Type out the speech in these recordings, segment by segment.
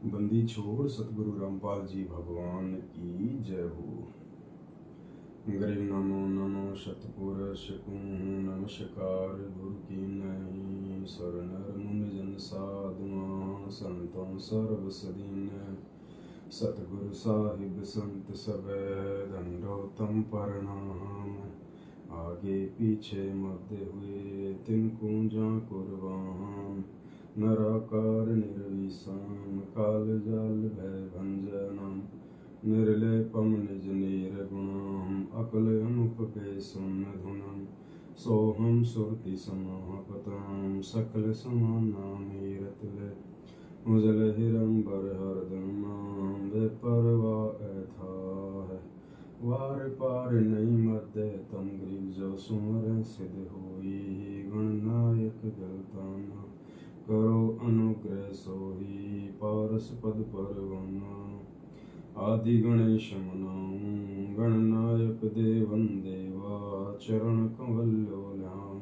बंदी छोड़ सतगुरु रामपाल जी भगवान की जय हो। गरीब नमो नमो सतपुरुष नमस्कार गुरु की नई सरनर मुनि जन साधुआ संतों सर्व सदीन सतगुरु साहिब संत सब दंडोतम प्रणाम। आगे पीछे मध्य हुए तिनको जा कुर्बान नराकार निर्विषाम काल जाल भय भंजनम निर्लेपम निज निर्गुणम अकल अनुपके सुन धुनम सोहम सुरति समापतम सकल समानामीरतले मुजल हिरंबर हरदम बेपरवा अथाह वार पार नहीं मध्य तम ग्रीव जो सुमर सिद्ध होई गणनायक गलताना करो अनुग्रह सोही पारस पद परवाना आदि गणेश मनाऊं गणनायक देवन देवा चरण कमलो ल्याऊं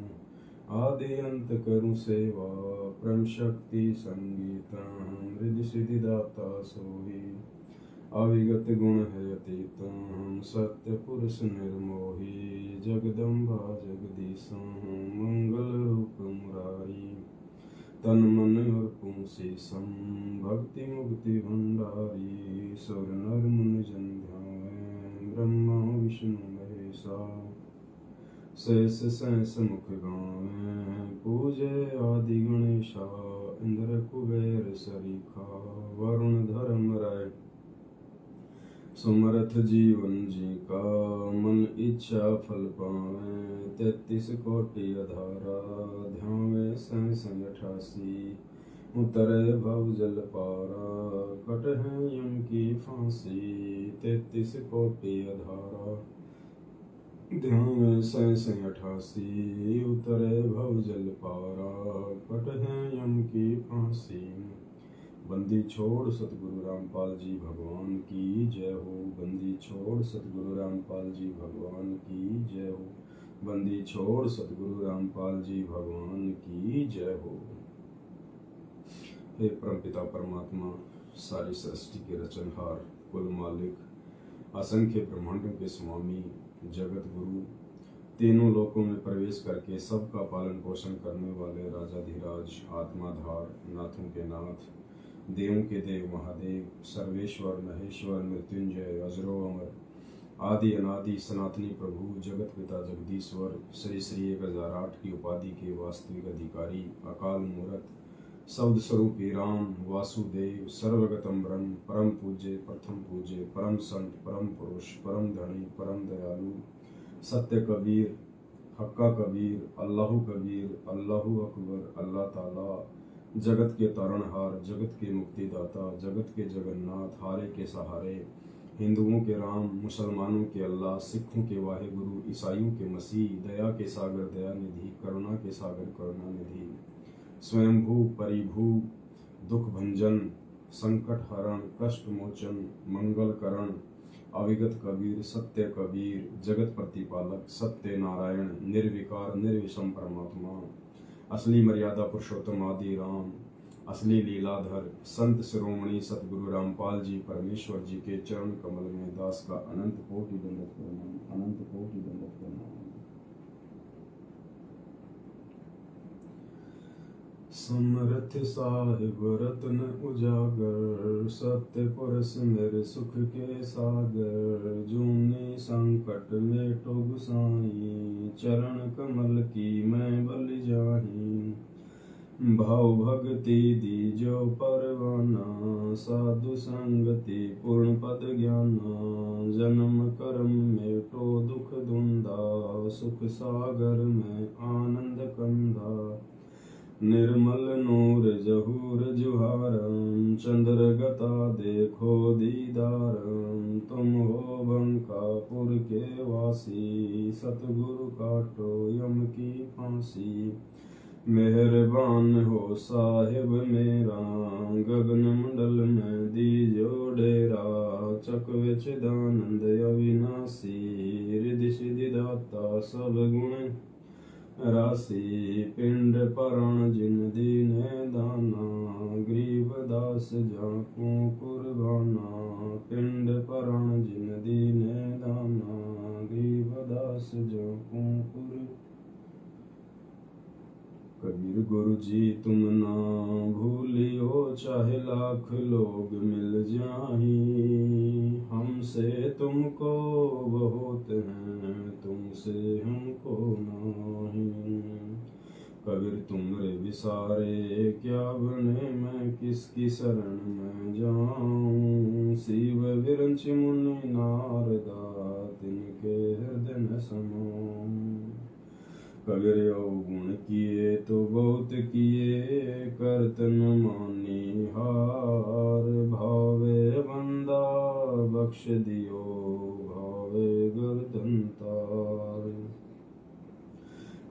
आदि अंत करूं सेवा परम शक्ति संगीतम हृदय सिद्धि दाता सोही अविगत गुण है अतीतम सत्य पुरुष निर्मोही जगदम्बा जगदीशं मंगल रूप मुरारी तन मन और पुंसी सम भक्ति मुक्ति भंडारी सुर नर मुनि जन ध्यान ब्रह्मा विष्णु महेशा शेष सहस मुख गावें पूजे आदि गणेशा इंद्र कुबेर सरीखा वरुण धर्म राय सुमरथ जीवन जी का मन इच्छा फल पावे 33 कोटि अधारा ध्यावे 88 उतरे भव जल पारा कट है यम की फांसी 33 कोटि अधारा ध्यावे 88 उतरे भव जल पारा कट है यम की फांसी। बंदी छोड़ सतगुरु रामपाल जी भगवान की जय हो। बंदी छोड़ सतगुरु रामपाल जी भगवान की जय हो। बंदी छोड़ सतगुरु रामपाल जी भगवान की जय हो। हे परमपिता परमात्मा सारी सृष्टि के रचनहार कुल मालिक असंख्य ब्रह्मांडों के स्वामी जगत गुरु तीनों लोकों में प्रवेश करके सबका पालन पोषण करने वाले राजाधिराज आत्माधार नाथों के नाथ देवों के देव महादेव सर्वेश्वर महेश्वर मृत्युंजय अजरो अमर आदि अनादि सनातनी प्रभु जगत पिता जगदीश्वर श्री श्री 1008 की उपाधि के वास्तविक अधिकारी अकाल मूर्त शब्द स्वरूपी राम वासुदेव सर्वगतम ब्रह्म परम पूज्य प्रथम पूज्य परम संत परम पुरुष परम धनी परम दयालु सत्य कबीर हक्का कबीर अल्लाहु कबीर अल्लाहु अकबर अल्लाह ताला जगत के तारणहार जगत के मुक्तिदाता जगत के जगन्नाथ हारे के सहारे हिंदुओं के राम मुसलमानों के अल्लाह सिखों के वाहेगुरु ईसाइयों के मसीह दया के सागर दया निधि करुणा के सागर करुणा निधि स्वयंभू परिभू दुख भंजन संकट हरण कष्ट मोचन मंगल करण अविगत कबीर सत्य कबीर जगत प्रतिपालक सत्य नारायण निर्विकार निर्विषम परमात्मा असली मर्यादा पुरुषोत्तम आदि राम असली लीलाधर संत शिरोमणि सतगुरु रामपाल जी परमेश्वर जी के चरण कमल में दास का अनंत कोटि दंडवत प्रणाम अनंत कोटि दंडवत प्रणाम। समरथ साहिब रत्न उजागर सत्य पुरुष मेरे सुख के सागर जूनी संकट में तो गुसाई चरण कमल की मैं बल जाही भाव भक्ति दी जो परवाना साधु संगति पूर्ण पद ज्ञाना जन्म कर्म में तो दुख धुंधा सुख सागर में आनंद कंधा निर्मल नूर जहूर जुहारम चंद्र गता देखो दीदारम तुम हो बंकापुर के वासी सतगुरु काटो यम की फांसी मेहरबान हो साहिब मेरा गगन मंडल में दीजो डेरा चकवे चिदानंद अविनाशी रिद्धि सिद्धि दाता सब गुण राशि पिंड परण जिन दीने दाना, गरीब दास जाकू कुर्बाना। पिंड परण जिन दीने दाना, गरीब दास जाकू कुर्बाना। कबीर गुरु जी तुम ना भूलियो, चाहे लाख लोग मिल जाही। हमसे तुमको बहुत हैं, तुमसे हमको नाही। कबीर तुमरे विसारे क्या बने, मैं किसकी शरण में जाऊं। शिव विरंच मुनि नारदा, तिनके हृदय न समाऊं। कबीर अवगुण किए तो बहुत किए, करतन मानी हार। भावे बंदा बख्श दियो, भावे गर्दन तार।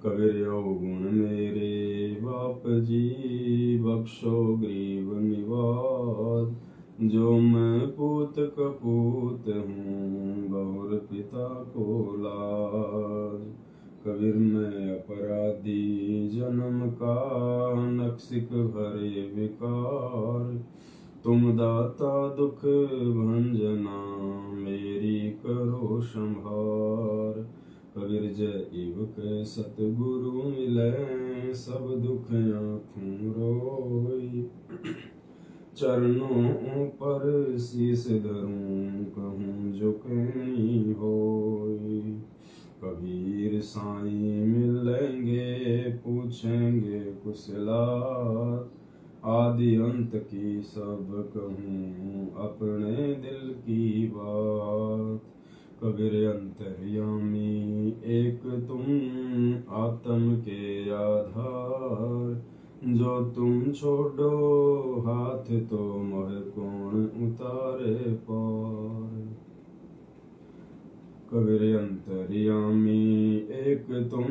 कबीर अवगुण मेरे बाप जी, बख्शो ग्रीव निवाज। जो मैं पूत कपूत हूँ, बहुर पिता को लाज। कबीर मैं अपराधी जन्म का, नक्सिक भरे विकार। तुम दाता दुख भंजना, मेरी करो संभार। कबीर जय इव के सतगुरु मिले, सब दुख आँखों रोई। चरणों पर शीस धरूं, कहूँ जो कहनी होई। कबीर साईं मिलेंगे, पूछेंगे कुशलात। आदि अंत की सब कहूँ, अपने दिल की बात। कबीर अंतर्यामी एक तुम, आत्म के आधार। जो तुम छोड़ो हाथ, तो मोह कौन उतारे पार। कबीर अंतर्यामी एक तुम,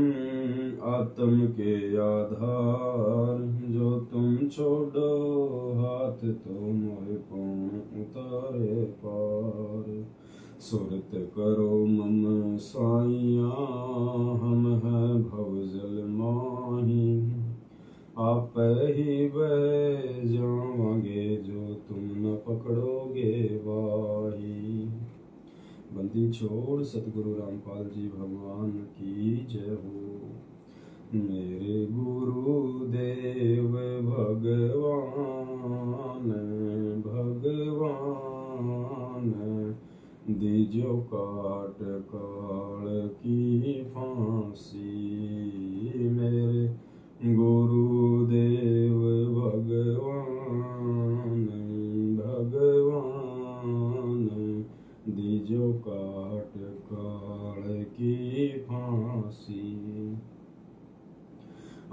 आत्म के आधार। जो तुम छोड़ो हाथ, तो मोह कौन उतारे पार। सुरत करो मम साइया, हम हैं भवजल माही। आप ही बह जाओगे, जो तुम न पकड़ोगे वाही। बंदी छोड़ सतगुरु रामपाल जी भगवान की जय हो। मेरे गुरुदेव भगवान, भगवान। दीजो काट काल की फांसी। मेरे गुरुदेव भगवान, भगवान। दीजो काट काल की फांसी।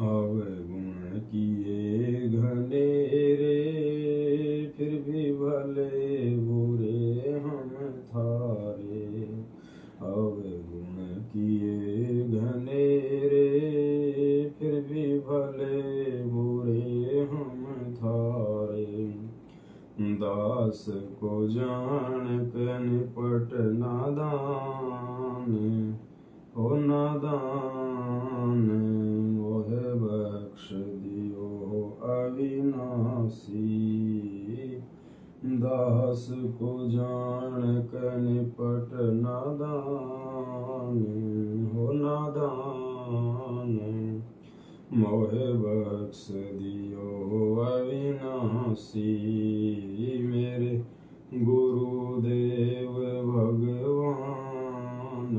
अवगुण किए घनेरे, फिर भी भले बुरे हम थारे। अवगुण किए घनेरे, फिर भी भले बुरे हम थारे। दास को जान के निपट नादान, हो नादान। मोह बख्श दियो अविनाशी। दास को जान के निपट नादान, हो नादान। मोह बख्श दियो अविनाशी। मेरे गुरुदेव भगवान,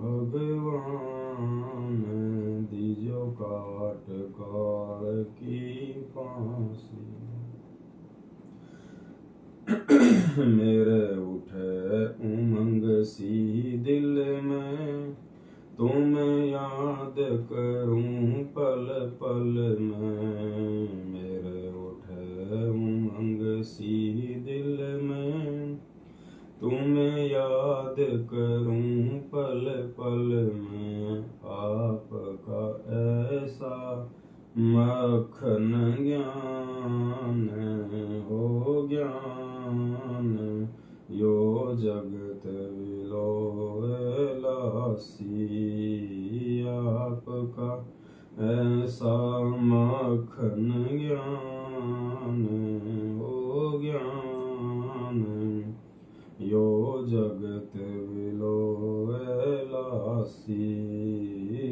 भगवान। दीजो काट काल की फांसी। मेरे उठे उमंग सी दिल में, तुम याद करूं पल पल में। मेरे उठे उमंग सी दिल में, तुम याद करूं पल पल में। आपका ऐसा मक्खन ज्ञान, हो ज्ञान। यो जगत विलोलासी। आपका ऐसा माखन ज्ञान हो ज्ञान, यो जगत विलोय लासी।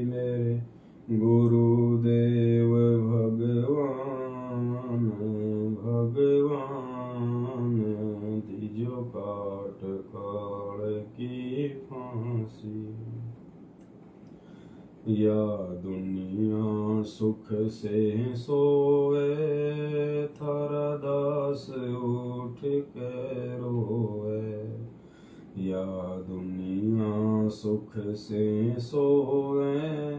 मेरे गुरुदेव भगवान भगवान, दीजो काट काल की फांसी। या दुनिया सुख से सोए, थारा दास उठ के रोए। या दुनिया सुख से सोए,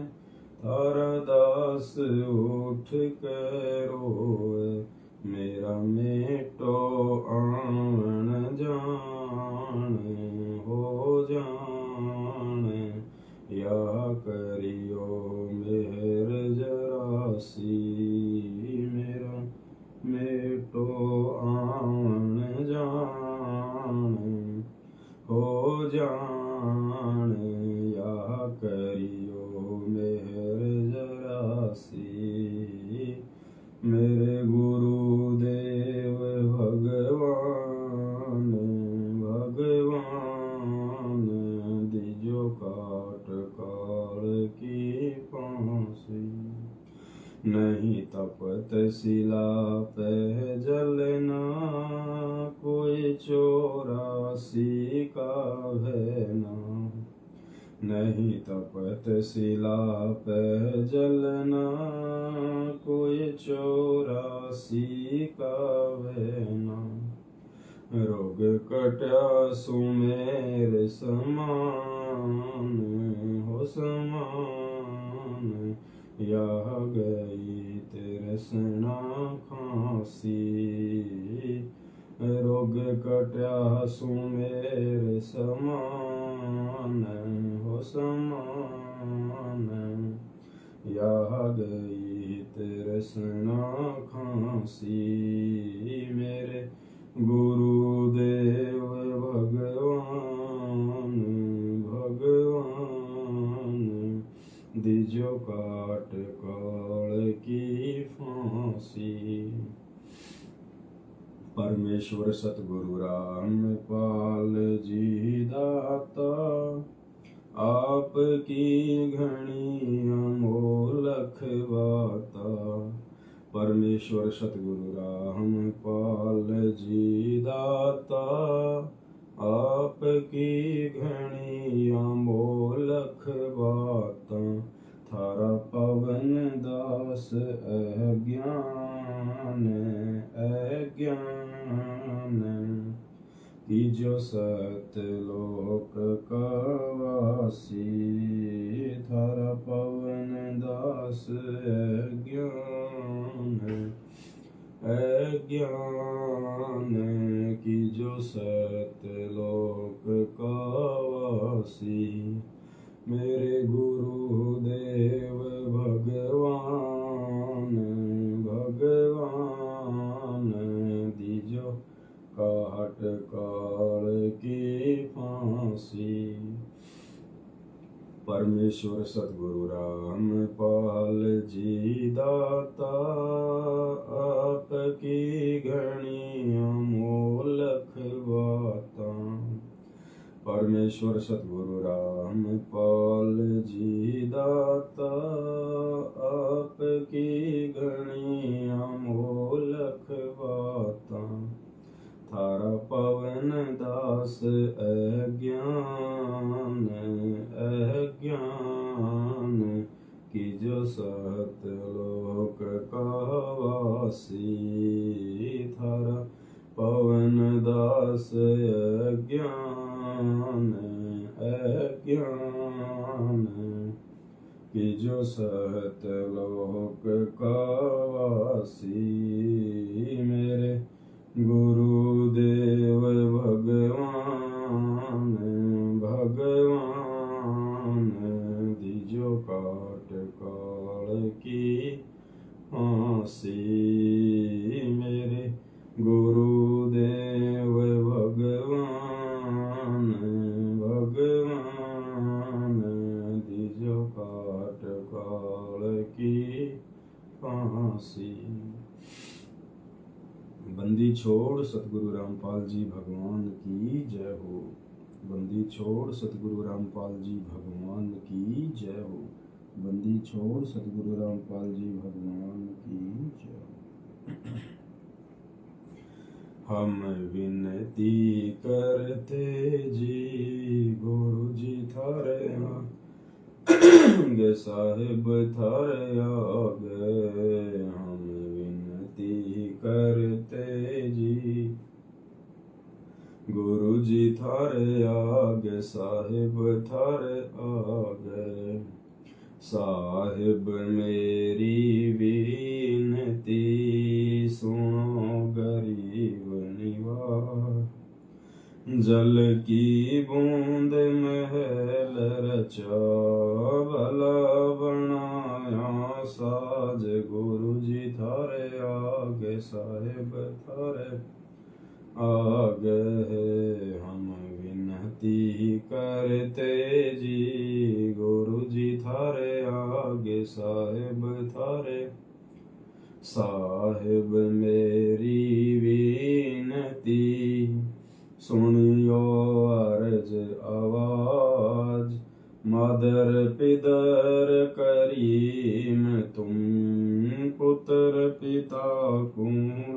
थारा दास उठ के रोए। मेरा मेटो आवन जान हो जाने, या करियो मेहर जरासी। मेरा मेटो आवन जान हो जाने, या करियो मेहर जरासी। मेरे गुरुदेव भगवान भगवान, दीजो काट काल की फांसी। नहीं तपत शिला पे जलना, कोई 84 का भेना। नहीं तपत शिला पे जलना, कोई 84 का भेना। रोग कटा सुमेर समान हो समान, या गई तृष्णा खांसी। रोग कटा सुमेर समान हो समान, या गई तृष्णा खांसी। मेरे गुरुदेव भगवान भगवान, दीजो काट काल की फांसी। परमेश्वर सतगुरु रामपाल जी दाता, आपकी घनी अमोलख बाता। परमेश्वर सतगुरु रामपाल जी दाता, आपकी घनी अमोलख बाता। थारा पवन दास अज्ञान अज्ञान, कीजो सतलोक का वासी। थारा पवन दास अज्ञान अज्ञान, कीजो सतलोक का वासी। मेरे गुरुदेव भगवान भगवान, दीजो काट काल की फांसी। परमेश्वर सतगुरु रामपाल जी दाता, आपकी घनी अमोलख बाता। परमेश्वर सतगुरु रामपाल जी दाता, आपकी घनी अमोलख बाता। थारा पवन दास अज्ञान अज्ञान, कीजो सतलोक का वासी। थारा पवन दास अज्ञान अज्ञान, कीजो सतलोक का वासी। मेरे गुरुदेव भगवान भगवान, दीजो काट काल की फांसी। मेरे गुरुदेव भगवान भगवान, दीजो काट काल की छोड़ सतगुरु रामपाल जी भगवान की जय हो। बंदी छोड़ सतगुरु रामपाल जी भगवान की जय हो। बंदी छोड़ सतगुरु रामपाल जी भगवान की जय हो। हम विनती करते जी गुरु जी थारे आगे साहिब थारे आगे। हम विनती करते जी गुरु जी थारे आगे साहिब थारे आगे। साहिब मेरी विनती सुनो गरीब निवार। जल की बूंद महल रचा भला बनाया साज। गुरु जी थारे आगे साहिब थारे आगे। हम विनती करते जी गुरु जी थारे आगे साहिब थारे। साहिब मेरी विनती सुनियो अर्ज आवाज। मादर पिदर करीम तुम पुत्र पिता को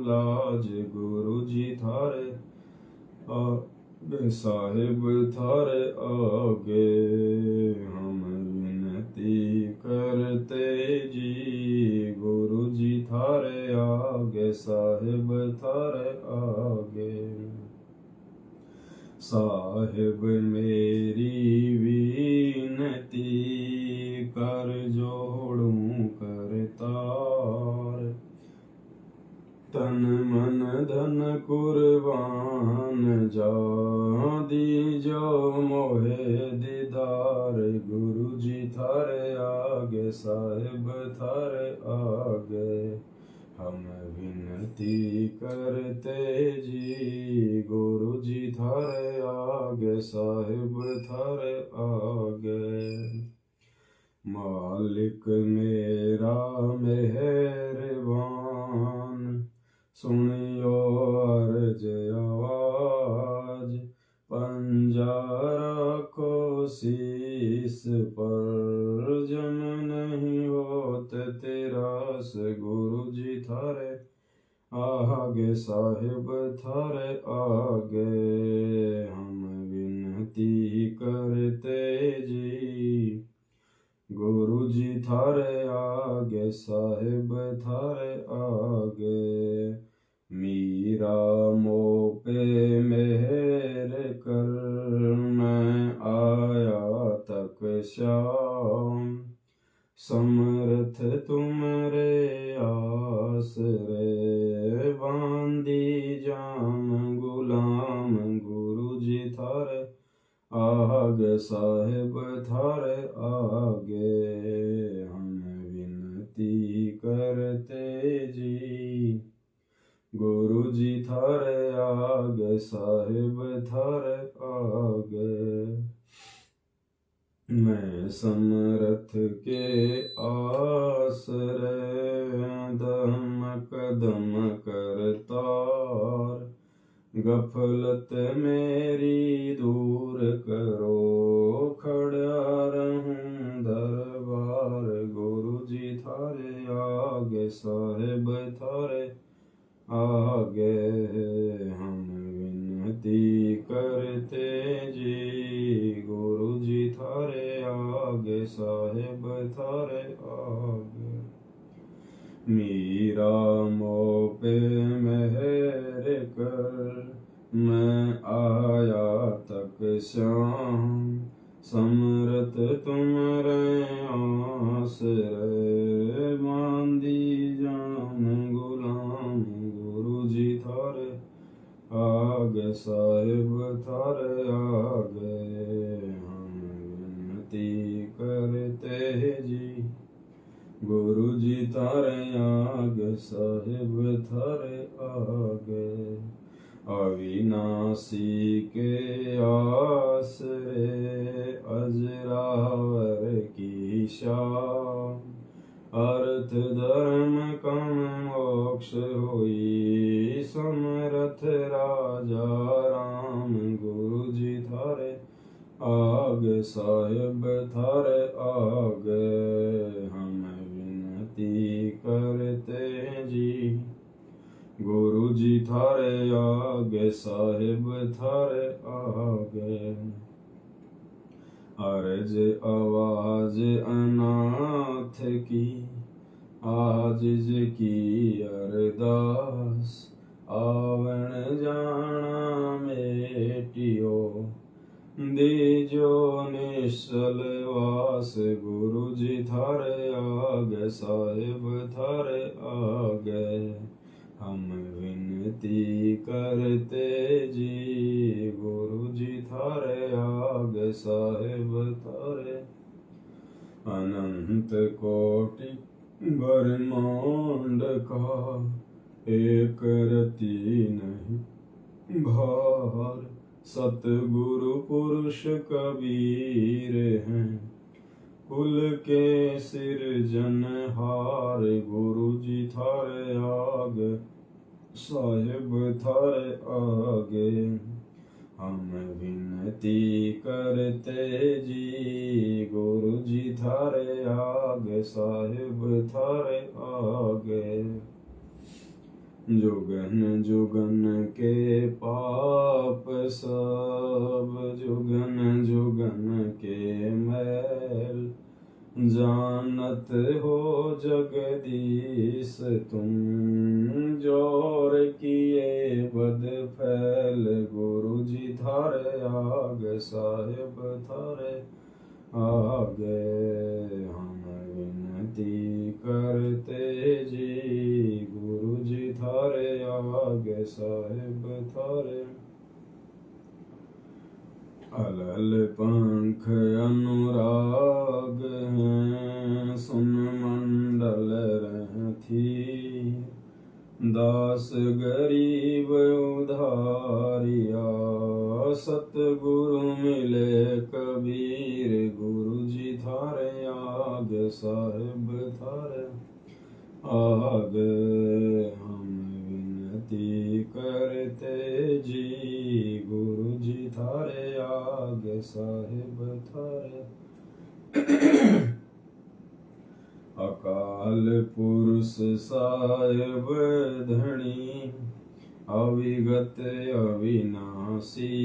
लाज। गुरु जी थारे आगे साहिब थारे आगे। हम विनती करते जी गुरु जी थारे आगे साहिब थारे आगे। साहिब मेरी विनती कर जोड़ूं करतार। तन मन धन कुर्बान जा दीजो मोहे दीदार। गुरु जी थारे आगे साहिब थारे आगे। हम विनती करते जी गुरु जी थारे आगे साहिब थारे आगे। मालिक मेरा मेहरबान सुनियो अर्ज आवाज। पंजारा को शीस पर जम नहीं होत तेरास। गुरु जी थारे आगे साहिब थारे आगे। हम विनती करते जी गुरु जी थारे आगे साहिब थारे आगे। मीरा मोपे मेहर कर मैं आया तक श्याम। समर्थ तुमरे आसरे बांधी जाम गुलाम। गुरु जी थारे आगे साहिब थारे आगे। हम विनती करते जी गुरु जी थारे आगे साहिब थारे आगे। मैं समर्थ के आसरे दम कदम करतार। गफलत मेरी दूर करो खड़ा रहूं दरबार। गुरु जी थारे आगे साहिब थारे आगे। हम विनती करते जी गुरु जी थारे आगे साहिब थारे आगे। मीरा मोपे मेहर कर मैं आया तक श्याम। समरत तुमरे आसरे बांधी जाम गुलाम। गुरु जी थारे आगे साहिब थारे आगे। हम विनती करते जी गुरु जी थारे आगे साहिब थारे आगे। अविनाशी के आसरे अजरावर की शान। अर्थ धर्म काम मोक्ष होई समरथ राजा राम गुरु जी थारे आगे साहेब थारे आगे हम विनती करते जी। गुरु जी थारे आगे साहेब थारे आगे अर्ज आवाज अनाथ की आजिज की अरदास आवण जाना मेटियो दीजो निश्चल वास। गुरु जी थारे आगे साहेब थारे आगे हम विनती करते जी। गुरु जी थारे आगे साहेब थारे अनंत कोटि ब्रह्मांड का एक रति नहीं भार। सतगुरु पुरुष कबीर हैं कुल के सिरजनहार। गुरु जी थारे आगे साहेब थारे आगे हम विनती करते जी। गुरु जी थारे आगे साहेब थारे आगे जुगन जुगन के पाप सब जुगन जुगन के मैल जानत हो जगदीश तुम जोर किए बद फैल। गुरु जी थारे आगे साहेब थारे आगे हम विनती करते जी। गुरु जी थारे आगे साहेब थारे अलल पंख अनुराग हैं सुन मंडल रहती। दास गरीब उधारिया सतगुरु मिले कबीर। गुरु जी थारे आगे साहेब थारे आगे हम विनती करते जी। गुरु जी थारे आगे साहेब थारे अकाल पुरुष साहेब धनी अविगत अविनाशी।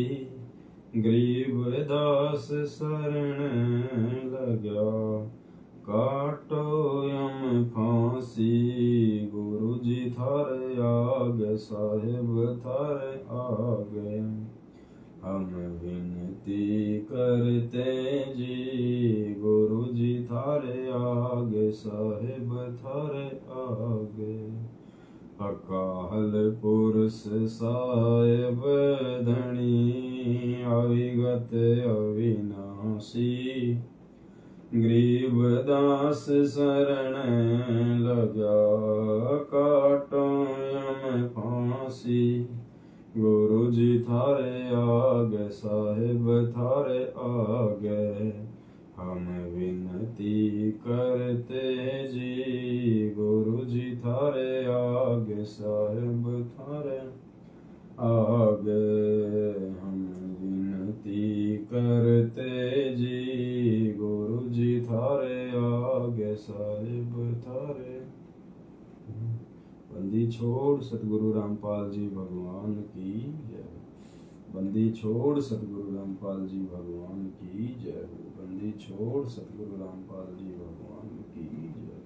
गरीबदास शरण लगा काटो यम फांसी। गुरु जी थारे आगे साहेब थारे आगे हम विनती करते जी। गुरु जी थारे आगे साहेब थारे आगे अकाल पुरुष साहेब धनी अविगत अविनाशी। गरीबदास शरण लगा काटो यम फांसी। गुरु जी थारे आगे साहेब थारे आगे हम विनती करते जी। गुरु जी थारे आगे साहेब थारे आगे हम विनती करते जी। गुरु जी थारे आगे साहेब थारे बंदी छोड़ सतगुरु रामपाल जी भगवान की जय। बंदी छोड़ सतगुरु रामपाल जी भगवान की जय। बंदी छोड़ सतगुरु रामपाल जी भगवान की जय।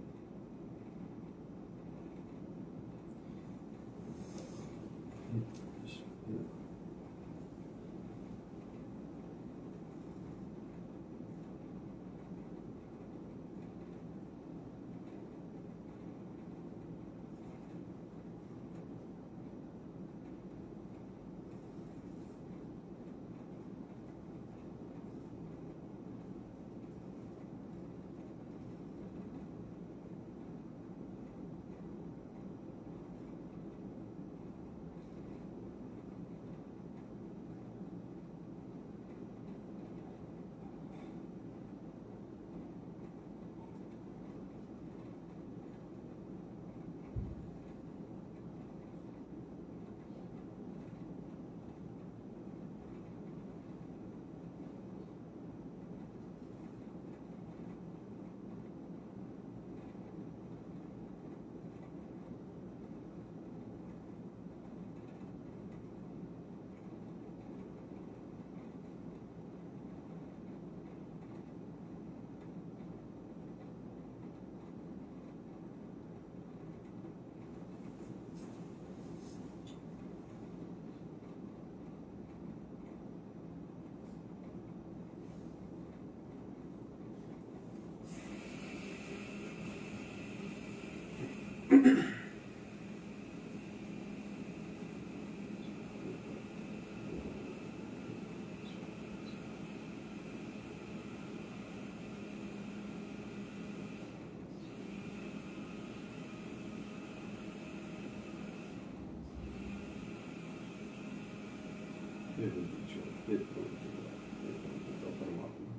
हे बुद्धि हे पिता परमात्मा,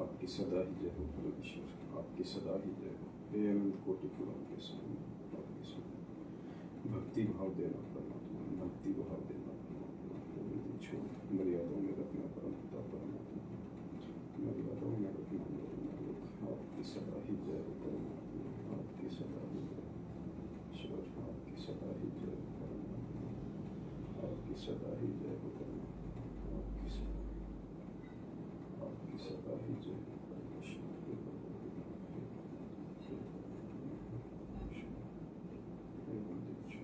आपकी सदा ही जय हो परमेश्वर, आपकी सदा ही जय हो। हे अनंत कोटि फूलों के स्वामी, आपकी सदा भक्ति भाव देना परमात्मा, भक्ति भाव देना परमात्मा। हे बुद्धि छोड़ मर्यादाओं में रखना परम पिता परमात्मा, मर्यादाओं में रखना मेरे मालिक, आपकी सदा ही जय हो परमात्मा, आपकी सदा ही जय ईश्वर, आपकी सदा ही जय हो परमात्मा, आपकी सदा ही जय हो परमात्मा, आपकी सदा ही जय हो परमेश्वर। हे बुद्धि छोड़